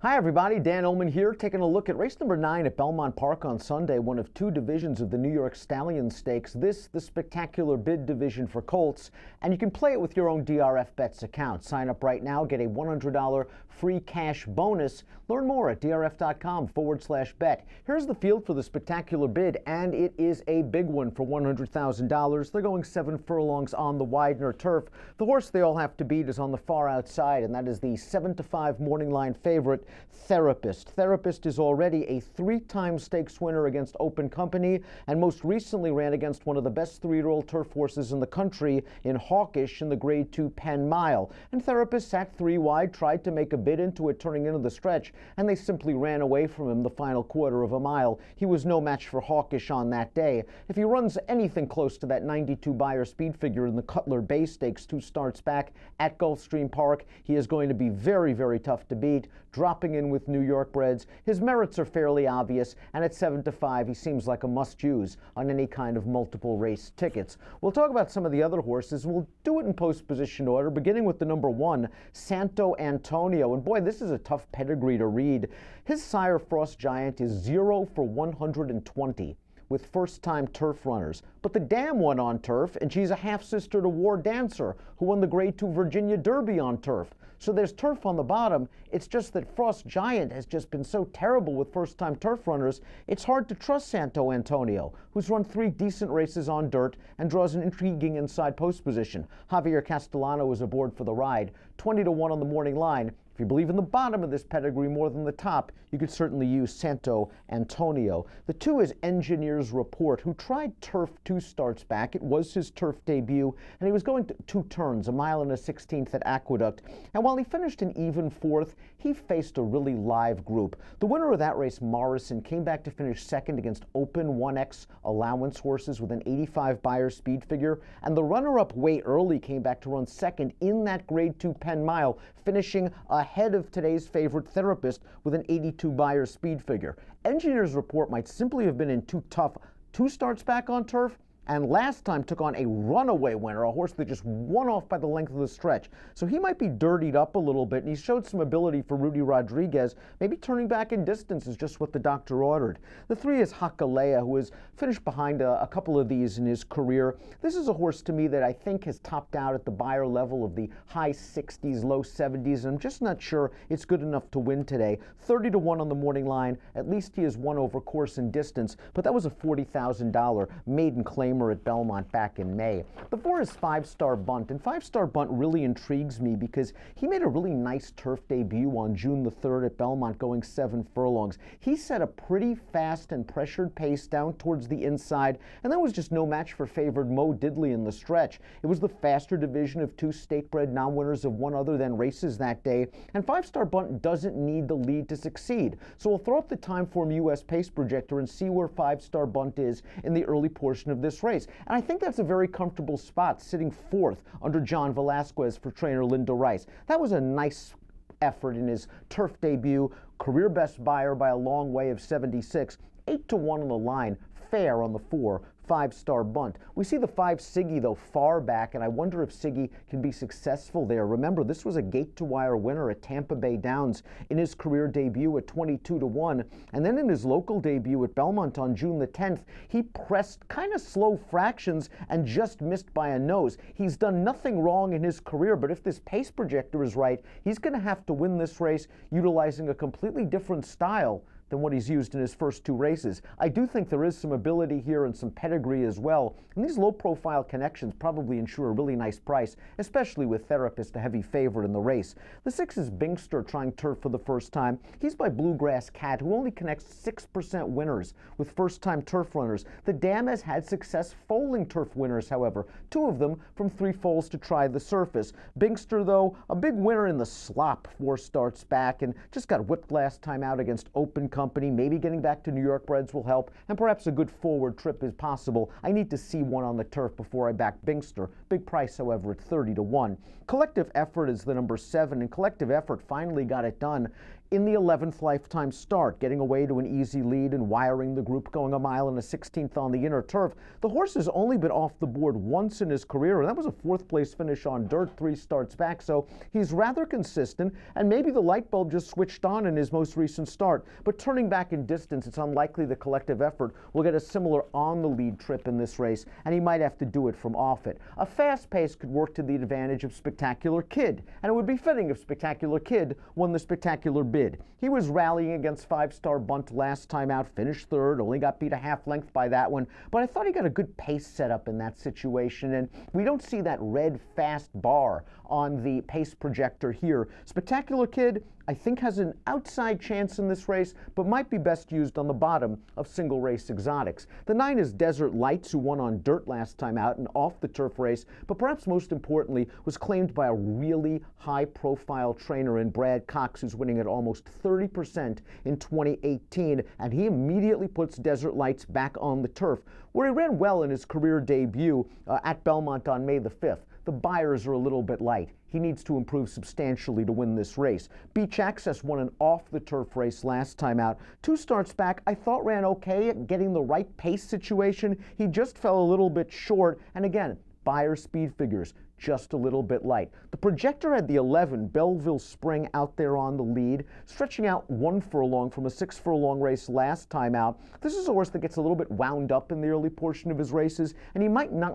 Hi everybody, Dan Illman here, taking a look at race number 9 at Belmont Park on Sunday, one of two divisions of the New York Stallion Stakes. This, the spectacular bid division for colts, and you can play it with your own DRF Bets account. Sign up right now, get a $100 free cash bonus. Learn more at drf.com/bet. Here's the field for the spectacular bid, and it is a big one for $100,000. They're going 7 furlongs on the Widener turf. The horse they all have to beat is on the far outside, and that is the 7-5 morning line favorite, Therapist. Therapist is already a 3-time stakes winner against Open Company, and most recently ran against one of the best 3-year-old turf horses in the country in Hawkish in the Grade 2 Penn Mile. And Therapist sat 3 wide, tried to make a bid into it turning into the stretch, and they simply ran away from him the final quarter of a mile. He was no match for Hawkish on that day. If he runs anything close to that 92 Beyer speed figure in the Cutler Bay Stakes 2 starts back at Gulfstream Park, he is going to be very, very tough to beat. Dropping in with New York breds, his merits are fairly obvious, and at 7-5 he seems like a must-use on any kind of multiple race tickets. We'll talk about some of the other horses. We'll do it in post-position order, beginning with the number 1, Santo Antonio. And boy, this is a tough pedigree to read. His sire, Frost Giant, is 0 for 120 with first-time turf runners. But the dam won on turf, and she's a half-sister to War Dancer, who won the Grade 2 Virginia Derby on turf. So there's turf on the bottom. It's just that Frost Giant has just been so terrible with first-time turf runners, it's hard to trust Santo Antonio, who's run 3 decent races on dirt and draws an intriguing inside post position. Javier Castellano is aboard for the ride, 20-1 on the morning line. If you believe in the bottom of this pedigree more than the top, you could certainly use Santo Antonio. The 2 is Engineer's Report, who tried turf 2 starts back. It was his turf debut, and he was going to 2 turns, a mile and a 16th at Aqueduct. And while he finished an even 4th, he faced a really live group. The winner of that race, Morrison, came back to finish 2nd against Open 1X allowance horses with an 85 Beyer speed figure, and the runner-up Way Early came back to run 2nd in that Grade 2 Penn Mile, finishing ahead of today's favorite Therapist with an 82 Beyer speed figure. Engineer's Report might simply have been in too tough 2 starts back on turf, and last time took on a runaway winner, a horse that just won off by the length of the stretch. So he might be dirtied up a little bit, and he showed some ability for Rudy Rodriguez. Maybe turning back in distance is just what the doctor ordered. The 3 is Hakalea, who has finished behind a couple of these in his career. This is a horse to me that I think has topped out at the Beyer level of the high 60s, low 70s, and I'm just not sure it's good enough to win today. 30-1 on the morning line. At least he has won over course and distance, but that was a $40,000 maiden claim at Belmont back in May. The 4 is 5-Star Bunt, and 5-Star Bunt really intrigues me because he made a really nice turf debut on June the 3rd at Belmont going 7 furlongs. He set a pretty fast and pressured pace down towards the inside, and that was just no match for favored Mo Diddley in the stretch. It was the faster division of 2 state-bred non-winners of one other than races that day, and 5-Star Bunt doesn't need the lead to succeed. So we'll throw up the Timeform US Pace Projector and see where 5-Star Bunt is in the early portion of this race. And I think that's a very comfortable spot, sitting 4th under John Velasquez for trainer Linda Rice. That was a nice effort in his turf debut. Career best Beyer by a long way of 76. 8-1 on the line, fair on the 4. 5-Star Bunt. We see the 5 Siggy, though, far back, and I wonder if Siggy can be successful there. Remember, this was a gate-to-wire winner at Tampa Bay Downs in his career debut at 22-1, and then in his local debut at Belmont on June the 10th, he pressed kind of slow fractions and just missed by a nose. He's done nothing wrong in his career, but if this pace projector is right, he's going to have to win this race utilizing a completely different style than what he's used in his first 2 races. I do think there is some ability here and some pedigree as well, and these low-profile connections probably ensure a really nice price, especially with Therapist a heavy favorite in the race. The 6 is Bingster, trying turf for the first time. He's by Bluegrass Cat, who only connects 6% winners with first-time turf runners. The dam has had success foaling turf winners, however, 2 of them from 3 foals to try the surface. Bingster, though, a big winner in the slop 4 starts back, and just got whipped last time out against Open Company. company. Maybe getting back to New York breds will help, and perhaps a good forward trip is possible. I need to see one on the turf before I back Bingster. Big price, however, at 30-1. Collective Effort is the number 7, and Collective Effort finally got it done in the 11th lifetime start, getting away to an easy lead and wiring the group, going a mile and a 16th on the inner turf. The horse has only been off the board once in his career, and that was a 4th place finish on dirt 3 starts back, so he's rather consistent, and maybe the light bulb just switched on in his most recent start. But turning back in distance, it's unlikely the Collective Effort will get a similar on-the-lead trip in this race, and he might have to do it from off it. A fast pace could work to the advantage of Spectacular Kid, and it would be fitting if Spectacular Kid won the Spectacular Bid. He was rallying against 5-star Bunt last time out, finished 3rd, only got beat a half length by that one, but I thought he got a good pace set up in that situation, and we don't see that red fast bar on the pace projector here. Spectacular Kid, I think, has an outside chance in this race, but might be best used on the bottom of single race exotics. The 9 is Desert Lights, who won on dirt last time out, an off-the-turf race, but perhaps most importantly was claimed by a really high-profile trainer in Brad Cox, who's winning at almost 30% in 2018, and he immediately puts Desert Lights back on the turf, where he ran well in his career debut at Belmont on May the 5th. The Buyers are a little bit light. He needs to improve substantially to win this race. Beach Access won an off-the-turf race last time out. 2 starts back, I thought ran okay at getting the right pace situation. He just fell a little bit short, and again, Buyer speed figures just a little bit light. The projector had the 11, Belleville Spring, out there on the lead, stretching out 1 furlong from a 6 furlong race last time out. This is a horse that gets a little bit wound up in the early portion of his races, and he might not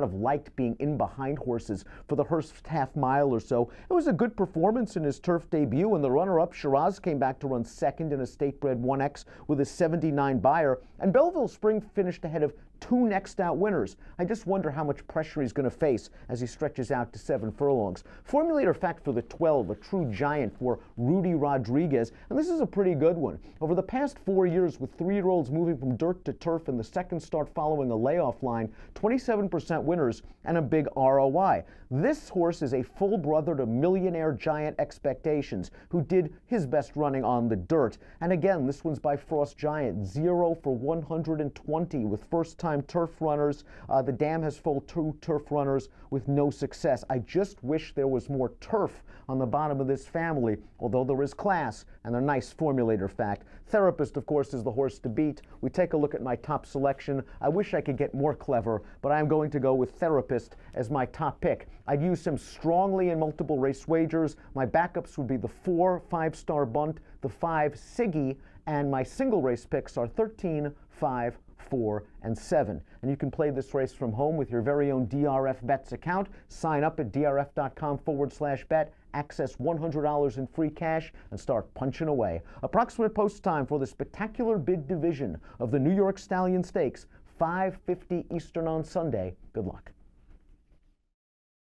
have liked being in behind horses for the first half mile or so. It was a good performance in his turf debut, and the runner-up Shiraz came back to run 2nd in a state-bred 1X with a 79 Buyer, and Belleville Spring finished ahead of 2 next out winners. I just wonder how much pressure he's going to face as he stretches out to 7 furlongs. Formulator Fact for the 12, a true giant for Rudy Rodriguez, and this is a pretty good one. Over the past 4 years, with 3-year-olds moving from dirt to turf in the second start following a layoff line, 27% winners and a big ROI. This horse is a full brother to Millionaire Giant Expectations, who did his best running on the dirt. And again, this one's by Frost Giant, 0 for 120 with first-time turf runners. The dam has full 2 turf runners with no success. I just wish there was more turf on the bottom of this family, although there is class and a nice formulator fact. Therapist, of course, is the horse to beat. We take a look at my top selection. I wish I could get more clever, but I'm going to go with Therapist as my top pick. I'd use him strongly in multiple race wagers. My backups would be the 4 5-star Bunt, the 5 Siggy, and my single race picks are 13, 5, 4, and 7. And you can play this race from home with your very own DRF Bets account. Sign up at drf.com/bet, access $100 in free cash, and start punching away. Approximate post time for the Spectacular Bid division of the New York Stallion Stakes, 5:50 Eastern on Sunday. Good luck.